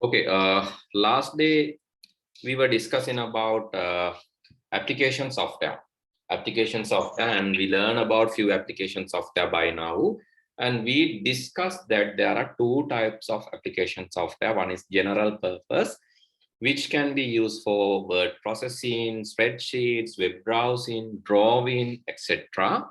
Okay, last day we were discussing about application software, and we learn about few application software by now. And we discussed that there are two types of application software. One is general purpose, which can be used for word processing, spreadsheets, web browsing, drawing, etc.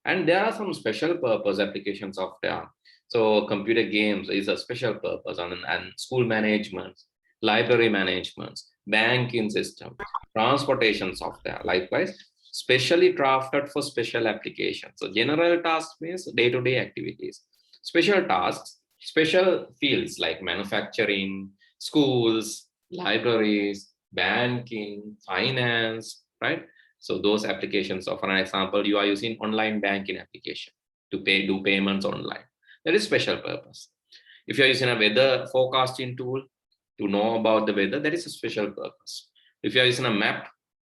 And there are some special purpose application software. So computer games is a special purpose, and school management, library management, banking system, transportation software, likewise, specially drafted for special applications. So general tasks means day-to-day activities. Special tasks, special fields like manufacturing, schools, libraries, banking, finance, right? So those applications, so for an example, you are using online banking application to do payments online. That is special purpose. If you are using a weather forecasting tool to know about the weather, that is a special purpose. If you are using a map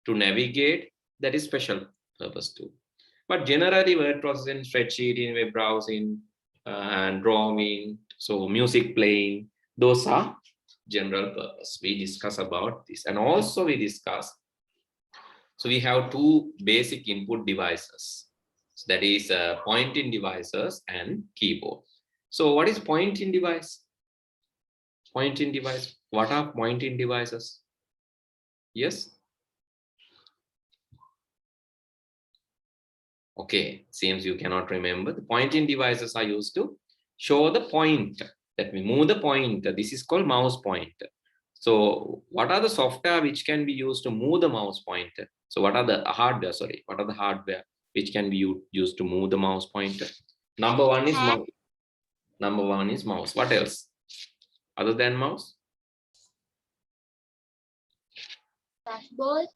to navigate, that is special purpose too. But generally, word processing, spreadsheeting, web browsing, and drawing, so music playing, those are general purpose. We discuss about this, and also we discuss. So we have two basic input devices. So that is pointing devices and keyboard. So what is pointing device? Pointing device. What are pointing devices? Yes. Okay, seems you cannot remember. The pointing devices are used to show the pointer. That we move the pointer. This is called mouse pointer. So what are the software which can be used to move the mouse pointer? So what are the hardware? Sorry, what are the hardware which can be used to move the mouse pointer? Number one is mouse. Number one is mouse. What else? Other than mouse? Trackball.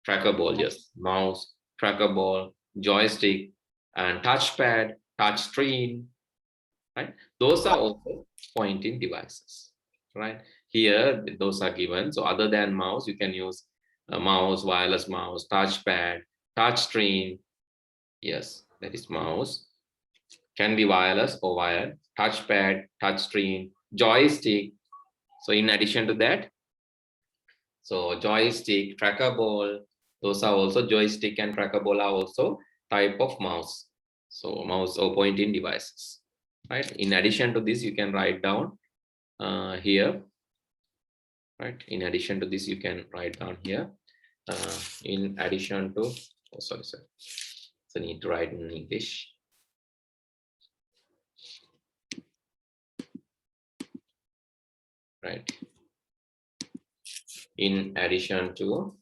Trackball, yes. Mouse, trackball, joystick, and touchpad, touch screen. Right? Those are also pointing devices. Right? Here, those are given. So other than mouse, you can use a mouse, wireless mouse, touchpad, touch screen. Yes, that is mouse. Can be wireless or wired. Touchpad, touch screen, joystick. So in addition to that, so joystick, trackball, those are also joystick and trackball are also type of mouse. So mouse or pointing devices. Right. In addition to this, you can write down here. Right. In addition to this, you can write down here. In addition to, oh sorry. So need to write in English. Right. In addition to.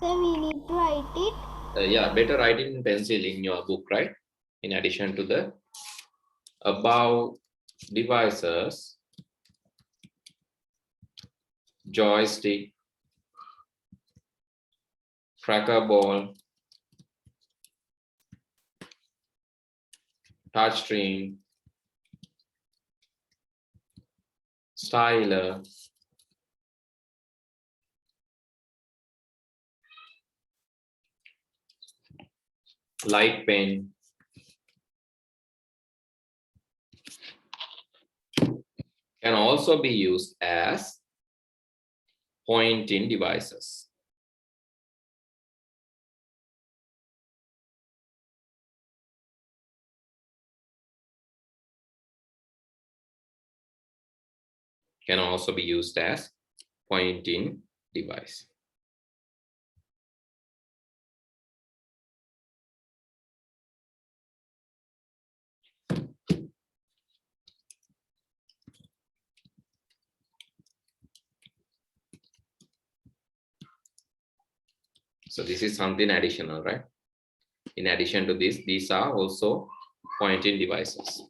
So we need to write it. Yeah, better write it in pencil in your book, right? In addition to the above devices, joystick, trackball, touchscreen, styler, light pen, can also be used as pointing devices. Can also be used as pointing device. So this is something additional, right? In addition to this, these are also pointing devices.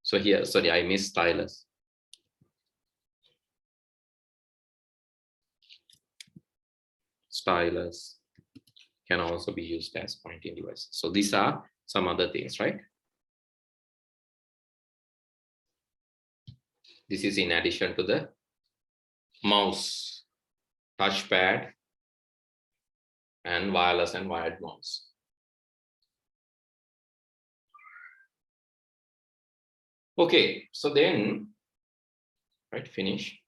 So here, sorry, I missed stylus. Stylus can also be used as pointing devices. So these are some other things, right? This is in addition to the mouse, touchpad, and wireless and wired mouse. Okay, so then, right, finish.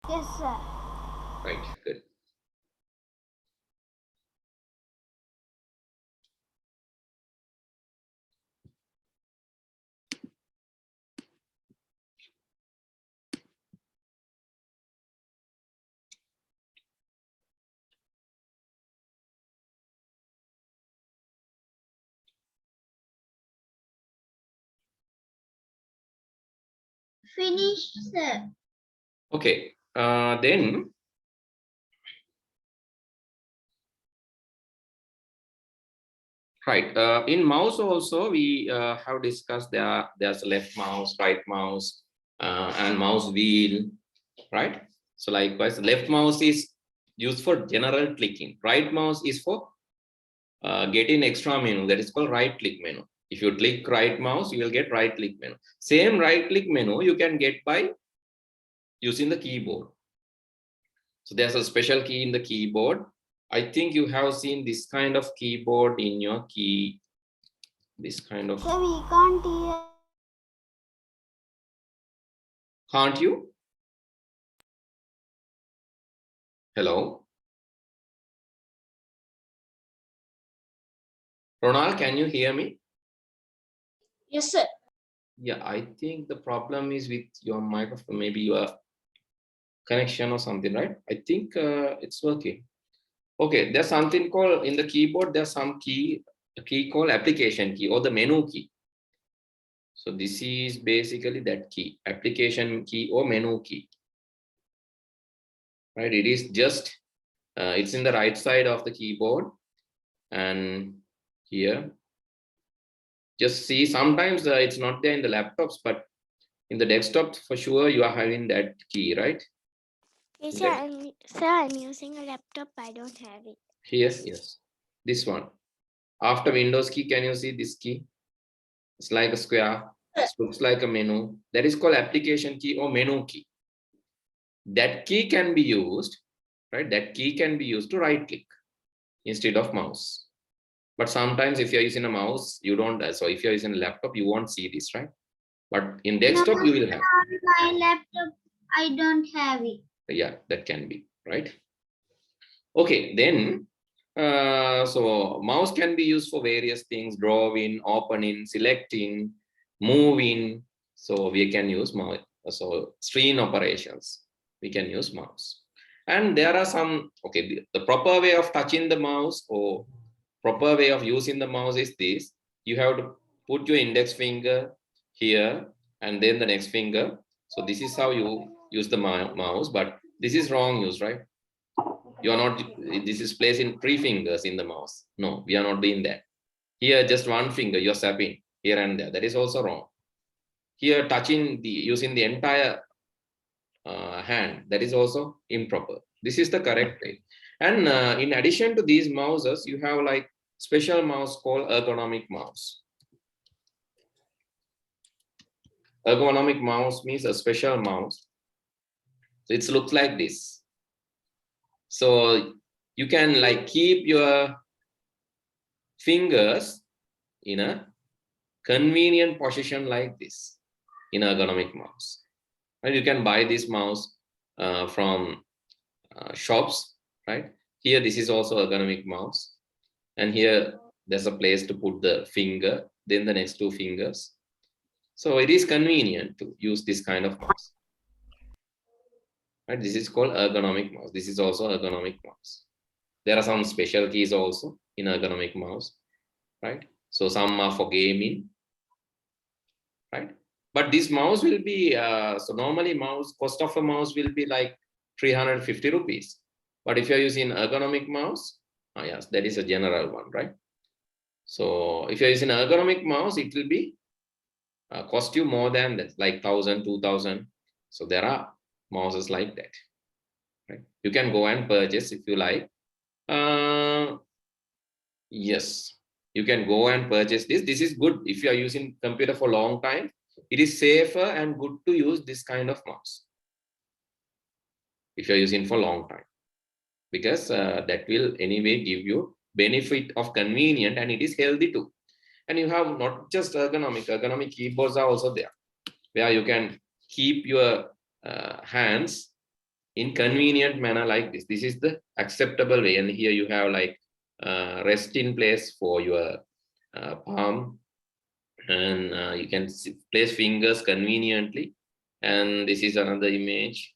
Yes, sir. Right, good. Finished, sir. Okay, then right, in mouse also we have discussed there's left mouse, right mouse, and mouse wheel, right? So likewise, left mouse is used for general clicking. Right mouse is for getting extra menu, that is called right click menu. If you click right mouse, you will get right click menu. Same right click menu you can get by using the keyboard. So there's a special key in the keyboard. I think you have seen this kind of keyboard in your key. This kind of. Sir, we can't hear. Can't you? Hello? Ronald, can you hear me? Yes, sir. Yeah, I think the problem is with your microphone, maybe your connection or something, right? I think it's working. Okay, there's something called in the keyboard, there's some key, a key called application key or the menu key. So this is basically that key, application key or menu key, right? It is just, it's in the right side of the keyboard, and here, just see, sometimes it's not there in the laptops, but in the desktop for sure you are having that key, right? Yes, sir. I'm using a laptop. I don't have it. Yes, this one. After Windows key, can you see this key? It's like a square. It looks like a menu. That is called application key or menu key. That key can be used, right? That key can be used to right click instead of mouse. But sometimes if you're using a mouse, you don't. So if you're using a laptop, you won't see this, right? But in desktop, you will have. My laptop, I don't have it. Yeah, that can be, right? Okay, then, so mouse can be used for various things, drawing, opening, selecting, moving. So we can use mouse. So screen operations, we can use mouse. And there are some, okay, the proper way of touching the mouse or proper way of using the mouse is this. You have to put your index finger here and then the next finger. So this is how you use the mouse, but this is wrong use, right? You are not, this is placed in 3 fingers in the mouse. No, we are not doing that. Here, just 1 finger, you're tapping here and there. That is also wrong. Here, touching the, using the entire hand, that is also improper. This is the correct way. And in addition to these mouses, you have like special mouse called ergonomic mouse. Ergonomic mouse means a special mouse. So it looks like this. So you can like keep your fingers in a convenient position like this in ergonomic mouse. And you can buy this mouse from shops, right? Here, this is also ergonomic mouse. And here, there's a place to put the finger, then the next 2 fingers. So it is convenient to use this kind of mouse. Right? This is called ergonomic mouse. This is also ergonomic mouse. There are some special keys also in ergonomic mouse, right? So some are for gaming, right? But this mouse will be, so normally cost of a mouse will be like 350 rupees. But if you're using ergonomic mouse, yes, that is a general one, right? So if you're using ergonomic mouse, it will be cost you more than that, like 1,000, 2,000. So there are mouses like that, right? You can go and purchase if you like. Yes, you can go and purchase this. This is good if you are using computer for a long time. It is safer and good to use this kind of mouse if you're using for a long time, because that will anyway give you benefit of convenient, and it is healthy too. And you have not just ergonomic keyboards are also there, where you can keep your hands in convenient manner like this. This is the acceptable way. And here you have like rest in place for your palm, and you can place fingers conveniently. And this is another image,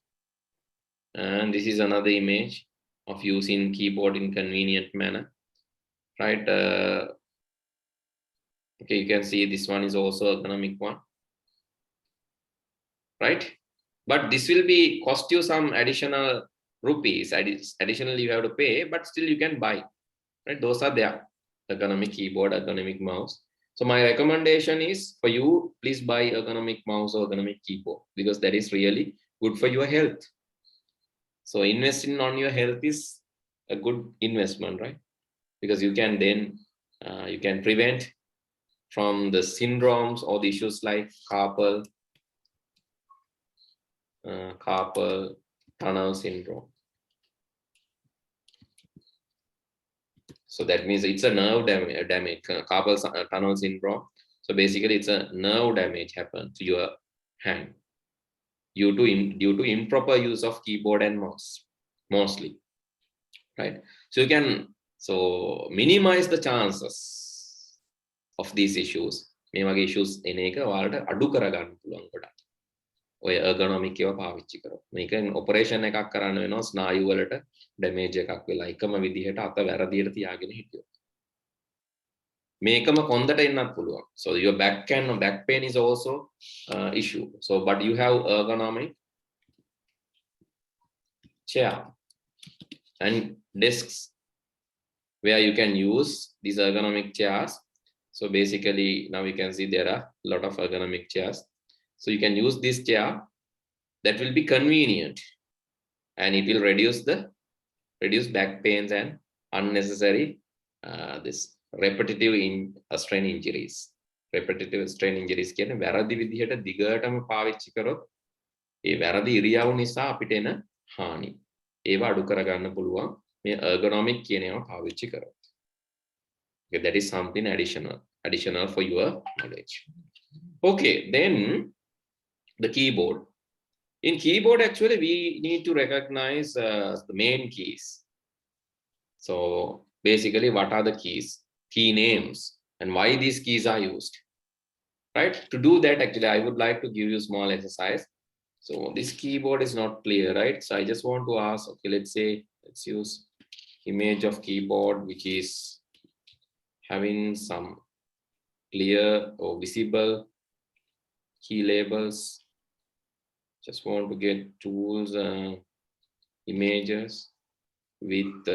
and this is another image of using keyboard in convenient manner, right? Okay, you can see this one is also ergonomic one, right? But this will be cost you some additional rupees. Additionally, you have to pay, but still you can buy, right? Those are there. Ergonomic keyboard, ergonomic mouse. So my recommendation is for you, please buy ergonomic mouse or ergonomic keyboard, because that is really good for your health. So investing on your health is a good investment, right? Because you can then you can prevent from the syndromes or the issues like carpal tunnel syndrome. So that means it's a nerve damage, carpal tunnel syndrome. So basically, it's a nerve damage happened to your hand due to improper use of keyboard and mouse, mostly, right? So you can minimize the chances of these issues. මේ වගේ issues එන එක ඔයාලට අඩු කරගන්න පුළුවන් ගොඩක්. ඔය ergonomic ඒවා පාවිච්චි කරොත්. මේකෙන් ඔපරේෂන් එකක් කරන්න වෙනවා ස්නායු වලට ඩැමේජ් එකක් වෙලා එකම විදිහට අත වැරදියට තියාගෙන හිටියොත්. මේකම කොන්දට එන්නත් පුළුවන්. So your back pain is also issue. So but you have ergonomic chair and desks where you can use these ergonomic chairs. So basically now you can see there are a lot of ergonomic chairs. So you can use this chair that will be convenient, and it will reduce back pains and unnecessary this repetitive strain injuries. Repetitive strain injuries කියන්නේ වැරදි විදිහට දිගටම පාවිච්චි කරොත් ඒ වැරදි ඉරියව් නිසා අපිට එන හානි ඒවා අඩු කරගන්න පුළුවන් මේ ergonomic කියන ඒවා පාවිච්චි කරොත්. Okay, that is something additional for your knowledge. Okay, then the keyboard. In keyboard, actually, we need to recognize the main keys. So basically, what are the keys, key names, and why these keys are used, right? To do that, actually, I would like to give you a small exercise. So this keyboard is not clear, right? So I just want to ask, okay, let's use image of keyboard, which is having some clear or visible key labels. Just want to get tools, images with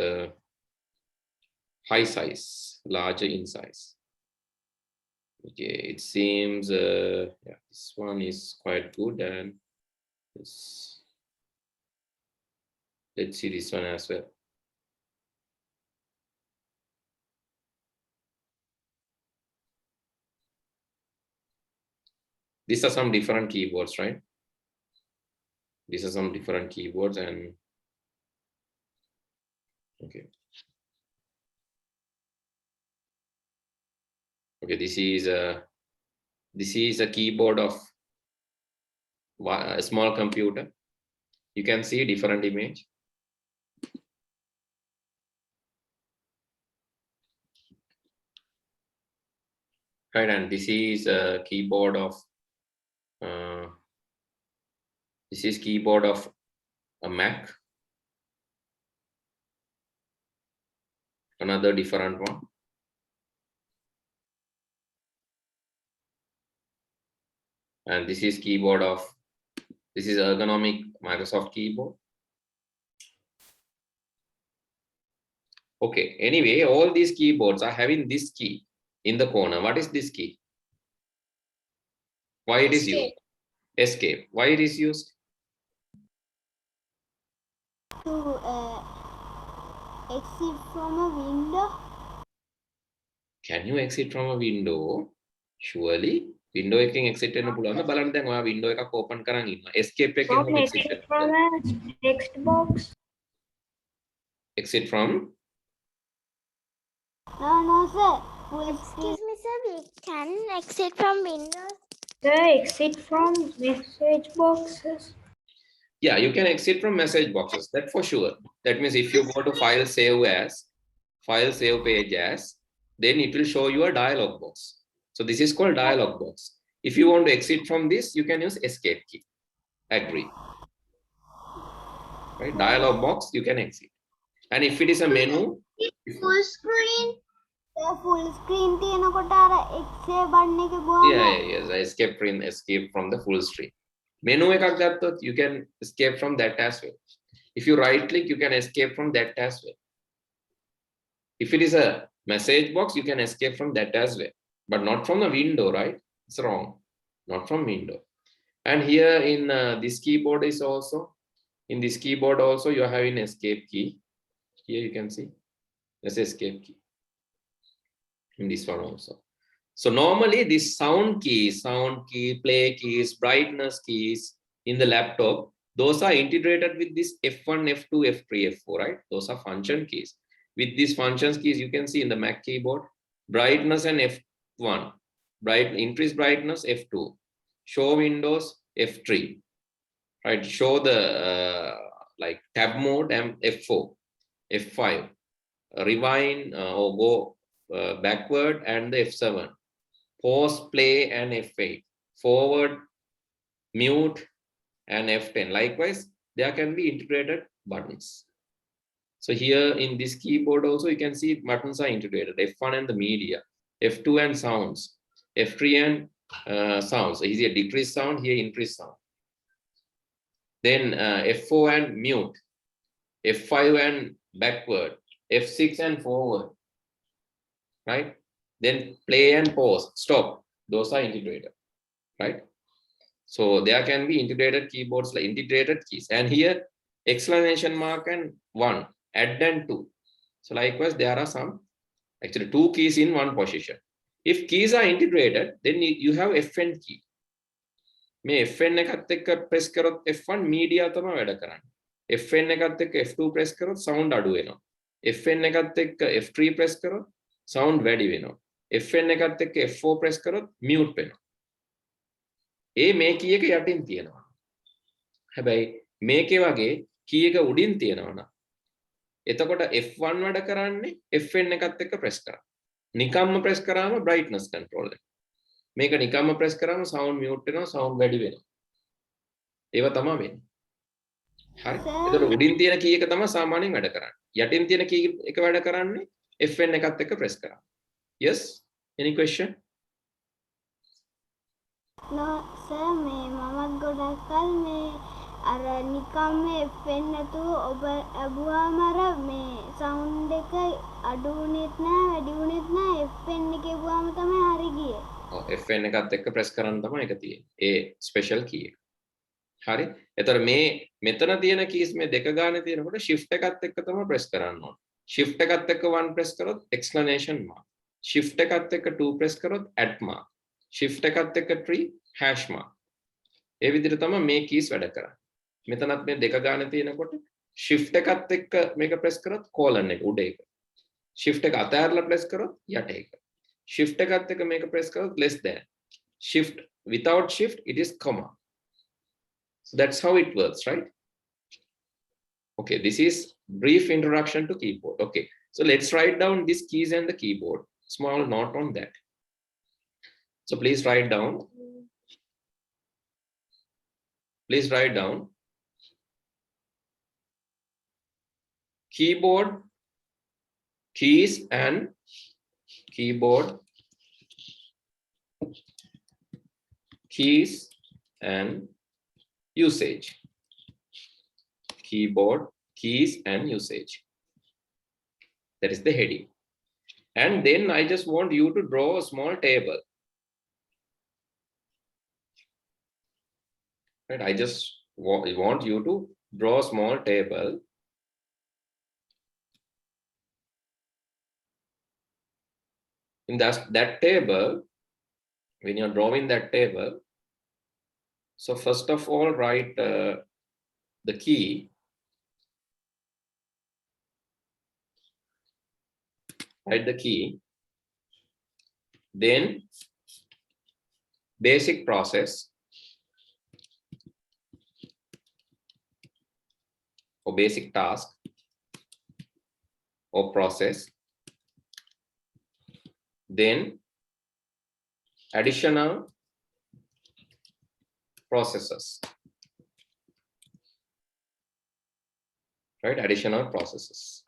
high size, larger in size. Okay, it seems yeah, this one is quite good, and let's see this one as well. These are some different keyboards, right? These are some different keyboards, and okay. Okay, this is a keyboard of a small computer. You can see different image. Right, and this is a keyboard of this is keyboard of a Mac. Another different one. And this is keyboard of, this is ergonomic Microsoft keyboard. Okay, anyway, all these keyboards are having this key in the corner. What is this key? Why it is used? Escape. Why it is used? To exit from a window. Can you exit from a window? Surely. Window එකෙන් exit වෙන්න පුළුවන්. බලන්න දැන් ඔයා window එකක් open කරන් ඉන්නවා. Escape එකෙන් කොහොමද exit exit from a text box. Exit from? No, sir. Excuse me, sir. We can exit from windows. The exit from message boxes. Yeah, you can exit from message boxes. That for sure. That means if you go to file save as, file save page as, then it will show you a dialog box. So this is called dialog box. If you want to exit from this, you can use escape key. Agree. Right? Dialog box, you can exit. And if it is a menu, Full screen. Full screen තියෙනකොට අර exit button එක ගුවම yes, escape from the full screen. Menu එකක් ගත්තොත් you can escape from that as well. If you right click, you can escape from that as well. If it is a message box, you can escape from that as well, but not from the window, right? It's wrong. Not from window. And here in this keyboard is also, in this keyboard also you are having escape key. Here you can see this escape key. In this one also. So normally this sound key, play keys, brightness keys in the laptop, those are integrated with this F1, F2, F3, F4, right? Those are function keys. With these functions keys, you can see in the Mac keyboard, brightness and F1, increase brightness F2, show windows F3, right? Show the like tab mode and F4, F5, rewind or go backward and the F7, pause, play and F8, forward, mute and F10. Likewise, there can be integrated buttons. So here in this keyboard also you can see buttons are integrated, F1 and the media, F2 and sounds, F3 and sounds. So here decrease sound, here increase sound. Then F4 and mute, F5 and backward, F6 and forward, right? Then play and pause, stop. Those are integrated, right? So there can be integrated keyboards, like integrated keys. And here exclamation mark and 1, add and 2. So likewise, there are some, actually 2 keys in one position. If keys are integrated, then you have FN key. මේ FN එකත් එක්ක press කරොත් F1 media තමයි වැඩ කරන්නේ. FN එකත් එක්ක F2 press කරොත් sound අඩු වෙනවා. FN එකත් එක්ක F3 press කරොත් sound වැඩි වෙනවා. FN එකත් එක්ක F4 press කරොත් mute වෙනවා. ඒ මේ key එක යටින් තියෙනවා. හැබැයි මේකේ වගේ key එක උඩින් තියෙනවා නම් එතකොට F1 වැඩ කරන්නේ FN එකත් එක්ක press කරා. නිකම්ම press කරාම brightness control එක. මේක නිකම්ම press කරාම sound mute වෙනවා, sound වැඩි වෙනවා. ඒව තමයි වෙන්නේ. හරි. ඒතර උඩින් තියෙන key එක තමයි සාමාන්‍යයෙන් වැඩ කරන්නේ. යටින් තියෙන key එක වැඩ කරන්නේ FN එකත් එක්ක press කරා. Yes? Any question? No, sir. මේ මමත් ගොඩක් කල් මේ අර නිකම් මේ FN නැතුව ඔබ අබුවාම අර මේ sound එක අඩු වුණෙත් නැහැ වැඩි වුණෙත් නැහැ FN එකේ ගුවාම තමයි හරි ගියේ. FN එකත් එක්ක press කරන්න තමයි ඒක තියෙන්නේ. ඒ special key එක. හරි. ඒතර මේ මෙතන තියෙන keys මේ දෙක ගානේ තියෙනකොට shift එකත් එක්ක තමයි press කරන්න ඕනේ. shift එකත් එක්ක 1 press කරොත් exclamation mark. shift එකත් එක්ක 2 press කරොත් at mark. shift එකත් එක්ක 3 hash mark. ඒ විදිහට තමයි මේ keys වැඩ කරන්නේ. මෙතනත් මේ දෙක ගානේ තියෙනකොට shift එකත් එක්ක මේක press කරොත් colon එක උඩ එක. shift එක අතහැරලා press කරොත් යට එක. shift එකත් එක්ක මේක press කරොත් less than. shift without shift it is comma. So that's how it works, right? Okay, this is brief introduction to keyboard. Okay, so let's write down these keys and the keyboard. Small note on that. So please write down. Please write down keyboard, keys and keyboard, keys and usage. Keyboard, keys and usage. That is the heading. And then I just want you to draw a small table. Right? I just want you to draw a small table. In that table, when you're drawing that table, so first of all, write the key. Write the key. Then basic process or basic task or process. Then additional processes, right? Additional processes.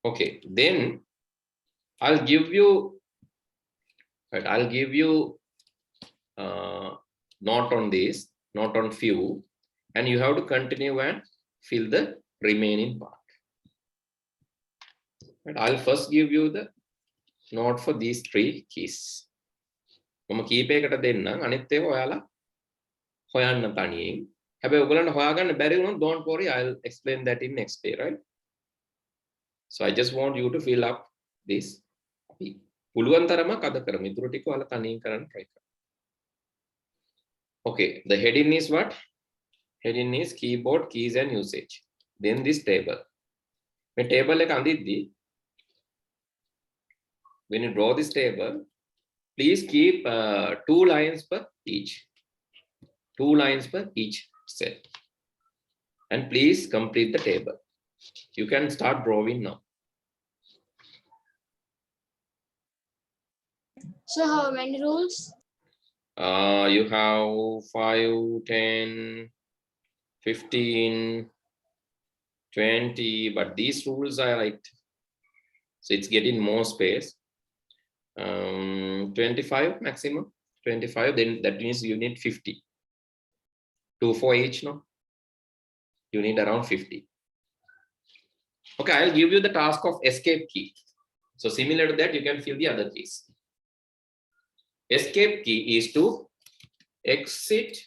Okay, then I'll give you, right? I'll give you not on this, not on few, and you have to continue and fill the remaining part. Right? I'll first give you the note for these three keys. මම කීපයකට දෙන්නම් අනිත් ඒවා ඔයාලා හොයන්න තනියෙන්. හැබැයි ඔයගලන්ට හොයාගන්න බැරි වුණොත් don't worry, I'll explain that in next day, right? So I just want you to fill up this. පුළුවන් තරමක් අද කරමු. ඉතුරු ටික ඔයාලා තනියෙන් කරන්න try කරන්න. Okay, the heading is what? Heading is keyboard, keys and usage. Then this table. මේ table එක අඳිද්දී when you draw this table, please keep 2 lines per each. 2 lines per each cell. And please complete the table. You can start drawing now. So how many rules? You have 5, 10, 15, 20, but these rules are like, so it's getting more space. 25 maximum, 25, then that means you need 50. 2 for each, no? You need around 50. Okay, I'll give you the task of escape key. So similar to that, you can fill the other keys. Escape key is to exit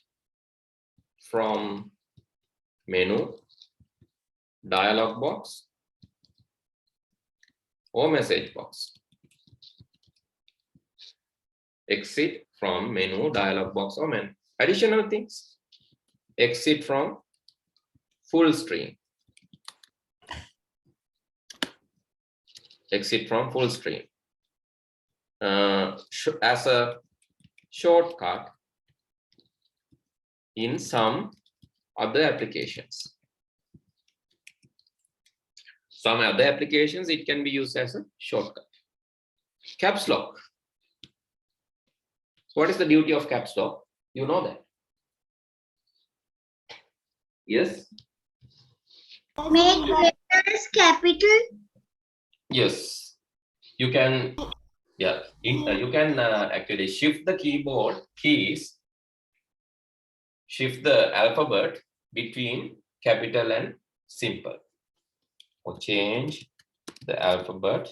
from menu, dialog box or message box. Exit from menu, dialog box or menu. Additional things. Exit from full screen. Exit from full screen. As a shortcut in some other applications. Some other applications, it can be used as a shortcut. Caps lock. What is the duty of caps lock? You know that. Yes? Make letters capital. Yes. You can, yeah, you can actually shift the keyboard keys, shift the alphabet between capital and simple, or change the alphabet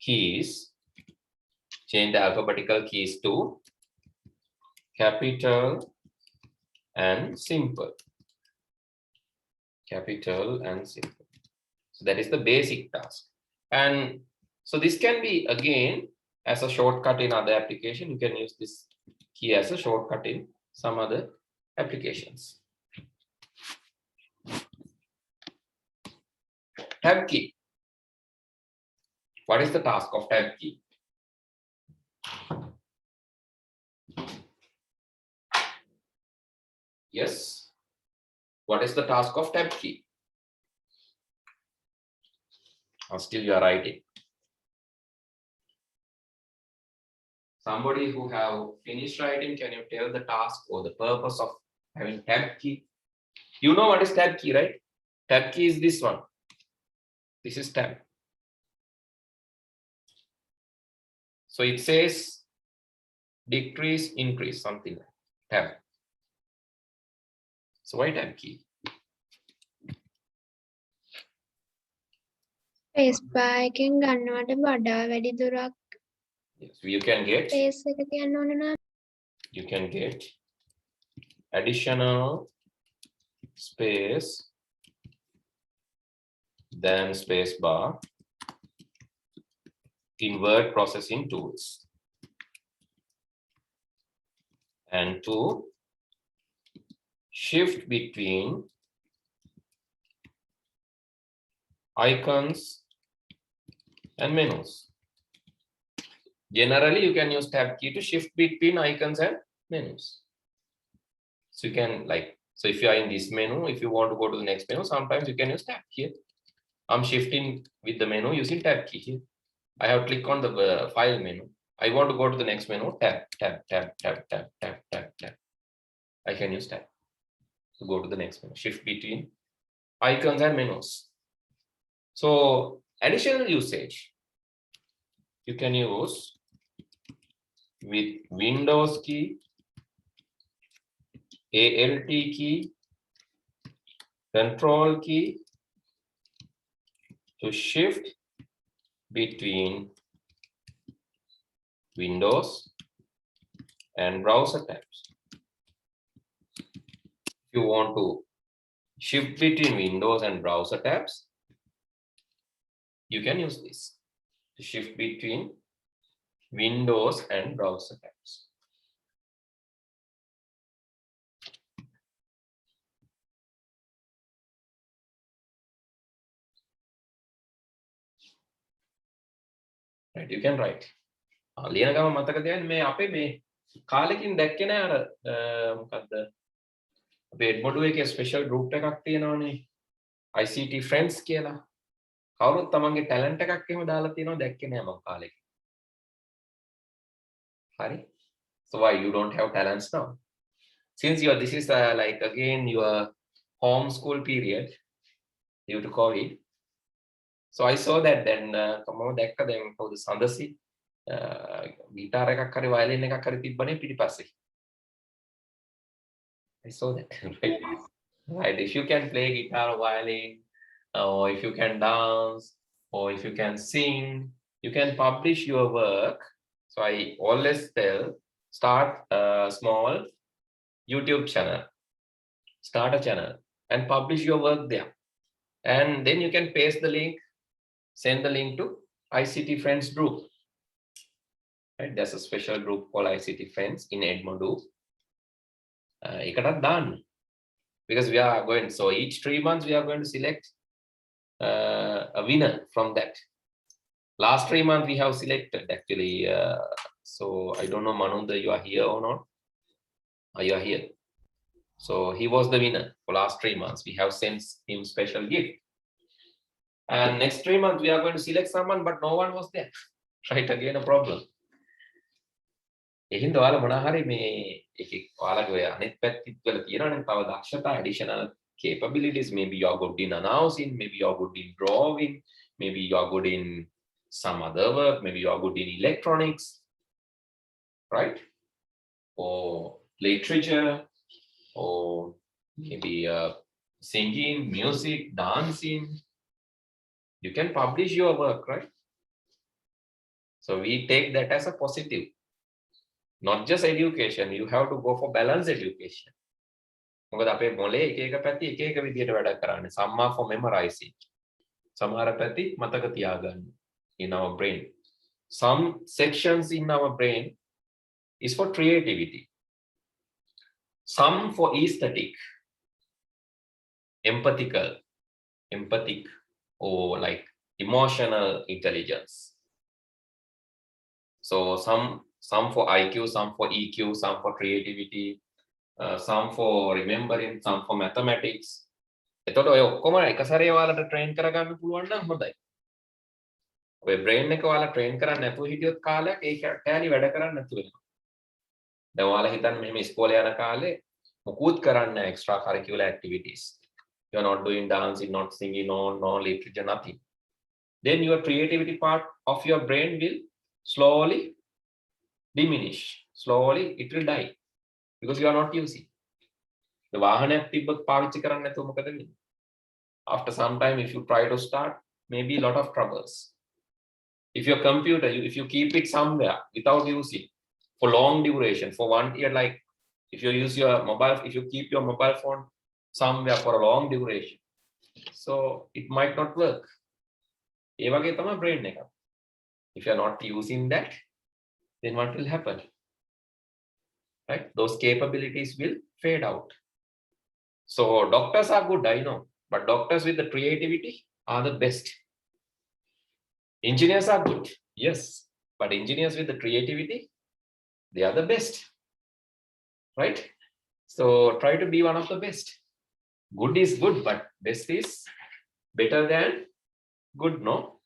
keys, change the alphabetical keys to capital and simple. Capital and simple. So that is the basic task. And so this can be again as a shortcut in other application. You can use this key as a shortcut in some other applications. Tab key. What is the task of tab key? Yes. What is the task of tab key? Or still you are writing. Somebody who have finished writing, can you tell the task or the purpose of having tab key? You know what is tab key, right? Tab key is this one. This is tab. So it says decrease, increase, something like tab. So why tab key? Space bar එකෙන් ගන්නවට වඩා වැඩි දුරක් Yes, you can get space එක තියන්න ඕන නම් you can get additional space than space bar in word processing tools. And to shift between icons and menus. Generally, you can use tab key to shift between icons and menus. So you can so if you are in this menu, if you want to go to the next menu, sometimes you can use tab here. I'm shifting with the menu using tab key here. I have clicked on the file menu. I want to go to the next menu, tab, tab, tab, tab, tab, tab, tab, tab. I can use tab to go to the next menu, shift between icons and menus. So additional usage, you can use with Windows key, Alt key, Control key to shift between Windows and browser tabs. If you want to shift between Windows and browser tabs, you can use this to shift between Windows and browser tabs. Right, you can write. ලියන ගම මතක තියාගන්න මේ අපේ මේ කාලෙකින් දැක්කේ නෑ අර මොකද්ද අපේ එඩ්මොඩු එකේ ස්පෙෂල් ගෲප් එකක් තියෙනවනේ ICT friends කියලා. කවුරුත් තමන්ගේ ටැලන්ට් එකක් එහෙම දාලා තියෙනවා දැක්කේ නෑ මම කාලෙකින්. හරි. So why you don't have talents now? Since this is like again your homeschool period due to COVID. So I saw that then මම දැක්ක දැන් කවුද සඳසි ගිටාර එකක් හරි වයලින් එකක් හරි තිබ්බනේ පිටිපස්සේ. I saw that. Right? Right. If you can play guitar or violin, or if you can dance, or if you can sing, you can publish your work. So I always tell, start a small YouTube channel, start a channel and publish your work there. And then you can paste the link, send the link to ICT Friends group. Right? There's a special group called ICT Friends in Edmodu. Ekatat done. Because we are going, so each 3 months we are going to select a winner from that. Last 3 months we have selected actually. So I don't know, Manunda, you are here or not? You are here. So he was the winner for last 3 months. We have sent him special gift. And next 3 months we are going to select someone, but no one was there. Right, again a problem. එහෙනම් ඔයාලා මොනවා හරි මේ ඔයාලගේ ඔය අනිත් පැත්තත් වල තියෙනවනේ තව දක්ෂතා additional capabilities. Maybe you are good in announcing, maybe you are good in drawing, maybe you are good in some other work, maybe you are good in electronics, right? Or literature, or maybe singing, music, dancing. You can publish your work, right? So we take that as a positive. Not just education, you have to go for balanced education. මොකද අපේ මොලේ එක එක පැති එක එක විදියට වැඩ කරන්නේ. Some are for memorizing. සමහර පැති මතක තියාගන්න in our brain. Some sections in our brain is for creativity. Some for aesthetic, empathic, or like emotional intelligence. So some for IQ, some for EQ, some for creativity, some for remembering, some for mathematics. එතකොට ඔය ඔක්කොම එක සැරේ ඔයාලට train කරගන්න පුළුවන් නම් හොඳයි. ඔය brain එක ඔයාලා train කරන්න නැතුව හිටියොත් කාලයක් ඒ කැලි වැඩ කරන්නේ නැතුව වෙනවා. දැන් ඔයාලා හිතන්න මෙහෙම ඉස්කෝලේ යන කාලේ මුකුත් කරන්නේ නැහැ extra curricular activities. You are not doing dancing, not singing, no literature, nothing. Then your creativity part of your brain will slowly diminish. Slowly it will die because you are not using. The වාහනයක් තිබ්බොත් පාවිච්චි කරන්නේ නැතුව මොකද වෙන්නේ? After some time, if you try to start, maybe a lot of troubles. If your computer, if you keep it somewhere without using for long duration, for 1 year, like if you use your mobile, if you keep your mobile phone somewhere for a long duration, so it might not work. ඒ වගේ තමයි brain එක. If you are not using that, then what will happen? Right? Those capabilities will fade out. So doctors are good, I know, but doctors with the creativity are the best. Engineers are good, yes, but engineers with the creativity, they are the best, right? So try to be one of the best. Good is good, but best is better than good, no?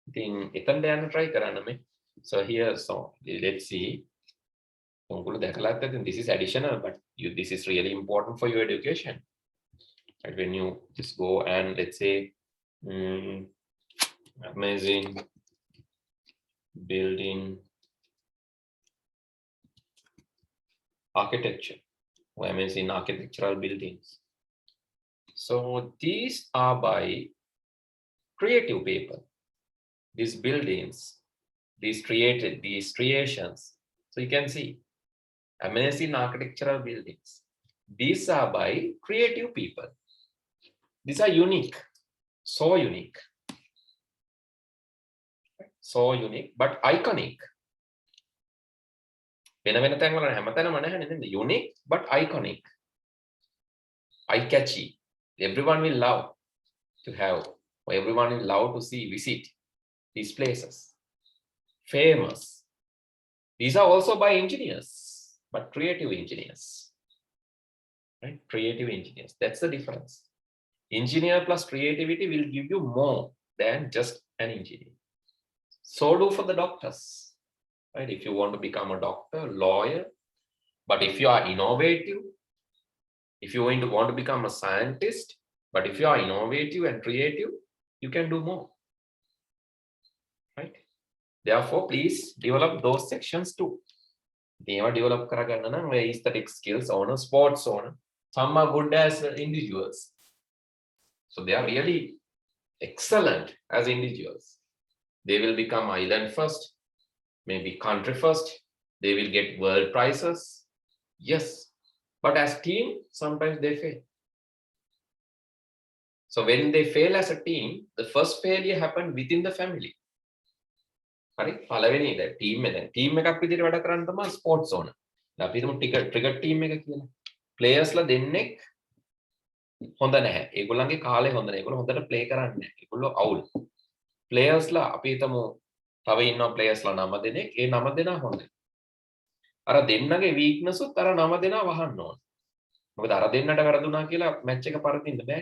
Then try karaname. So here, so let's see. This is additional, but this is really important for your education. Right? When you just go and let's say amazing building architecture or amazing architectural buildings. So these are by creative people. These buildings, these creations. So you can see amazing architectural buildings. These are by creative people. These are unique, so unique. So unique, but iconic. Unique, but iconic. Eye-catchy. Everyone will love to have, or everyone will love to see, visit these places. Famous. These are also by engineers, but creative engineers. Right? Creative engineers. That's the difference. Engineer plus creativity will give you more than just an engineer. So do for the doctors. Right? If you want to become a doctor, lawyer, but if you are innovative, if you want to become a scientist, but if you are innovative and creative, you can do more. Right? Therefore, please develop those sections too. They are develop aesthetic skills owner, sports owner. Some are good as individuals. So they are really excellent as individuals. They will become island first, maybe country first. They will get world prizes. Yes, but as team, sometimes they fail. So when they fail as a team, the first failure happened within the family. Right? පළවෙනි දැන් team එකක් විදිහට වැඩ කරන්න තමයි sports ඕන. දැන් අපි හිතමු ක්‍රිකට් ටීම් එක කියලා. ප්ලේයර්ස්ලා දෙන්නෙක් හොඳ නැහැ. ඒගොල්ලන්ගේ කාලේ හොඳ නැහැ. ඒගොල්ලෝ හොඳට ප්ලේ කරන්නේ නැහැ. ඒගොල්ලෝ අවුල්. ප්ලේයර්ස්ලා අපි හිතමු තව ඉන්නවා ප්ලේයර්ස්ලා 9 දෙනෙක්. ඒ 9 දෙනා හොඳයි. අර දෙන්නගේ වීක්නස් උත් අර 9 දෙනා වහන්න ඕන. මොකද අර දෙන්නට වැරදුනා කියලා මැච් එක පරදින්න බෑ.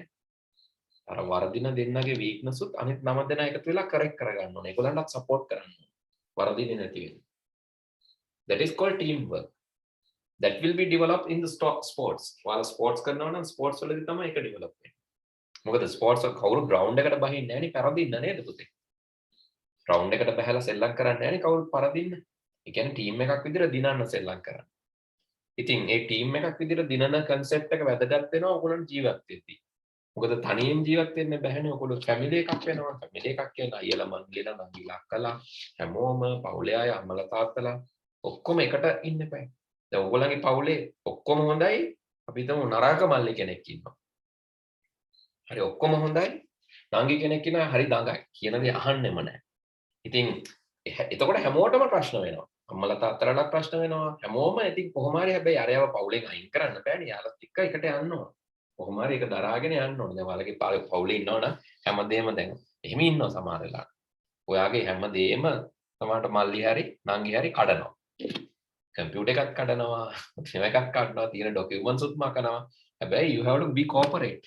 අර වරදින දෙන්නගේ වීක්නස් උත් අනිත් 9 දෙනා එකතු වෙලා කරෙක්ට් කරගන්න ඕනේ. ඒගොල්ලන්ට සපෝට් කරන්න ඕනේ. වරදින්නේ නැති වෙන්න. That is called teamwork. That will be developed in the sports. While sports කරනවා නම් sports වලදී තමයි ඒක develop වෙන්නේ. මොකද sports වල කවුරු ground එකට බහින්නේ නැහැ නේ පරදින්න නේද පුතේ? ground එකට බහලා සෙල්ලම් කරන්නේ නැහැ නේ කවුරු පරදින්න. ඒ කියන්නේ team එකක් විදිහට දිනන්න සෙල්ලම් කරන්නේ. ඉතින් ඒ team එකක් විදිහට දිනන concept එක වැදගත් වෙනවා ඔයගොල්ලන් ජීවත් වෙද්දී. මොකද තනියෙන් ජීවත් වෙන්න බැහැනේ ඔයගොල්ලෝ family එකක් වෙනවා. family එකක් කියන අයියලා මංගිලා නංගිලා අක්කලා හැමෝම පවුලේ අය අම්මලා තාත්තලා ඔක්කොම එකට ඉන්න බෑ. දැන් ඔයගොල්ලන්ගේ පවුලේ ඔක්කොම හොඳයි අපි හිතමු නරක මල්ලි කෙනෙක් ඉන්නවා. හරි ඔක්කොම හොඳයි නංගි කෙනෙක් ඉන්නවා හරි දඟයි කියන දේ අහන්නෙම නැහැ. ඉතින් එතකොට හැමෝටම ප්‍රශ්න වෙනවා. අම්මලා තාත්තලාට ප්‍රශ්න වෙනවා. හැමෝම ඉතින් කොහොම හරි හැබැයි අරයව පවුලෙන් අයින් කරන්න බෑනේ. යාළුවත් එක්ක එකට යන්න ඕන. කොහොම හරි ඒක දරාගෙන යන්න ඕනේ. දැන් ඔයාලගේ පවුලේ ඉන්නවනම් හැමදේම දැන් එහෙම ඉන්නවා සමහර වෙලාවට. ඔයාගේ හැමදේම සමහරට මල්ලි හරි නංගි හරි කඩනවා. කම්පියුටර් එකක් කඩනවා, ෆිල්ම් එකක් කඩනවා, තියෙන ඩොකියුමන්ට්ස් උත් මකනවා. හැබැයි you have to be cooperate.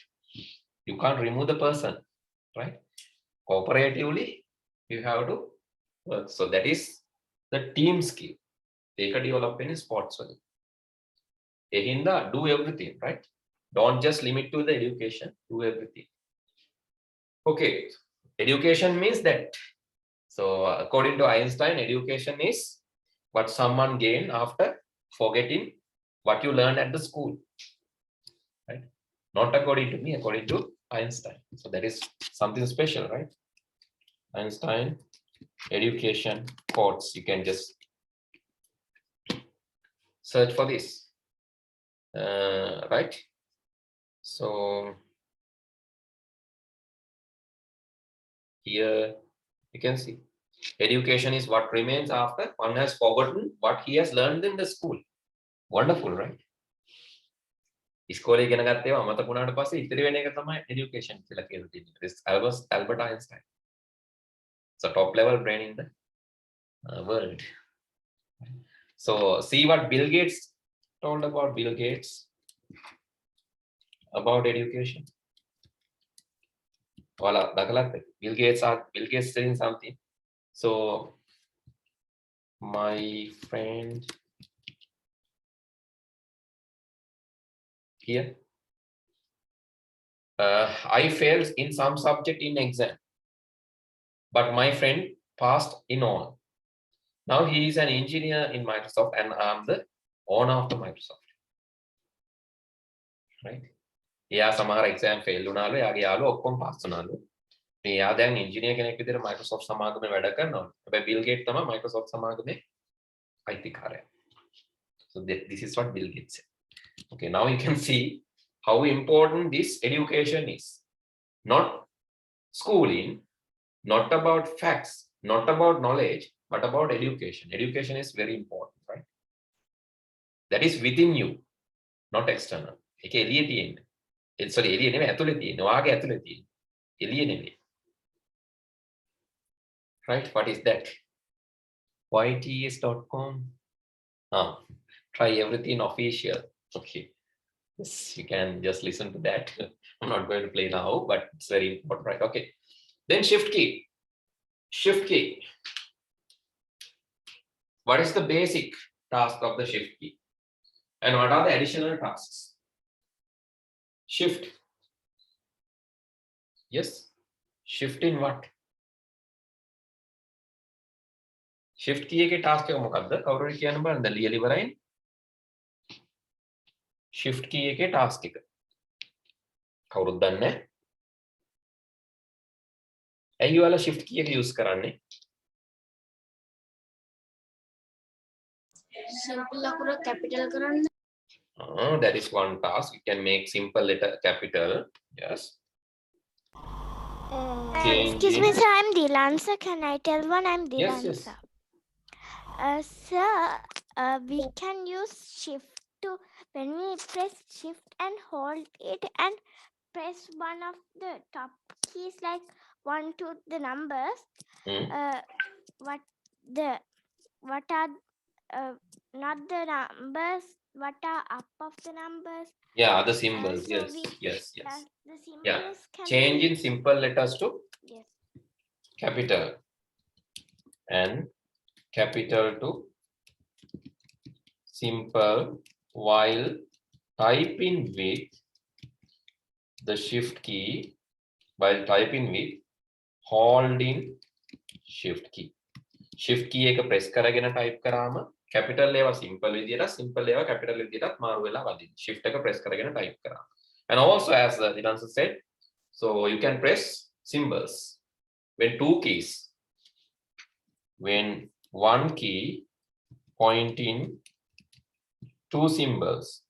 You can't remove the person, right? Cooperatively You have to work. So that is the team skill. Take a develop in sports. Ehinda, do everything, right? Don't just limit to the education, do everything. Okay, education means that. So according to Einstein, education is what someone gained after forgetting what you learned at the school, right? Not according to me, according to Einstein. So that is something special, right? Einstein education quotes. You can just search for this, right? So here you can see education is what remains after one has forgotten what he has learned in the school. Wonderful, right? ඉස්කෝලේ ඉගෙන ගත්ත ඒවා අමතක වුණාට පස්සේ ඉතිරි වෙන එක තමයි education කියලා කියලා තියෙන්නේ. This Albert Einstein. It's a top level brain in the world. So see what Bill Gates told about Bill Gates about education. Voila, Bill Gates saying something. So my friend here, I failed in some subject in exam, but my friend passed in all. Now he is an engineer in Microsoft and I'm the owner of the Microsoft. Right? එයා සමහර exam fail වුණාලු, එයාගේ යාළුවෝ ඔක්කොම pass වුණාලු. එයා දැන් engineer කෙනෙක් විදිහට Microsoft සමාගමේ වැඩ කරනවා. හැබැයි Bill Gates තමයි Microsoft සමාගමේ අයිතිකාරයා. So this is what Bill Gates said. Okay, now you can see how important this education is. Not schooling, not about facts, not about knowledge, but about education. Education is very important, right? That is within you, not external. ඒක එළියේ තියෙන්නේ. Sorry, එළියේ නෙමෙයි ඇතුලේ තියෙන්නේ. ඔයාගේ ඇතුලේ තියෙන්නේ. එළියේ නෙමෙයි. Right? What is that? yts.com. Try everything official. Okay. Yes, you can just listen to that. I'm not going to play now, but it's very important, right? Okay. Then shift key. Shift key. What is the basic task of the shift key? And what are the additional tasks? Shift. Yes. Shift in what? Shift key එකේ task එක මොකක්ද? කවුරු හරි කියන්න බලන්න. දැන් ලියලා ඉවරයි. Shift key එකේ task එක. කවුරුත් දන්නේ නැහැ. ඇයි ඔයාලා shift key එක use කරන්නේ? Simple ලකුණ capital කරන්න. That is one task. You can make simple letter capital. Yes. Excuse me, sir, I'm Dilansa. Can I tell one? I'm Dilansa. Yes, yes. Sir, we can use shift to, when we press shift and hold it and press one of the top keys like 1 to the numbers. What are not the numbers, what are up of the numbers? Yeah, the symbols. So Yes, we- yes, yes. The symbols Yeah. can Change be, in simple letters to yes. capital and capital to simple while typing with the shift key, while typing with holding shift key. Shift key එක press කරගෙන type කරාම capital ඒවා simple විදියට, simple ඒවා capital විදියටත් මාරු වෙලා වදින්න. Shift එක press කරගෙන type කරාම. And also as Dilansa said, so you can press symbols when two keys, when one key pointing two symbols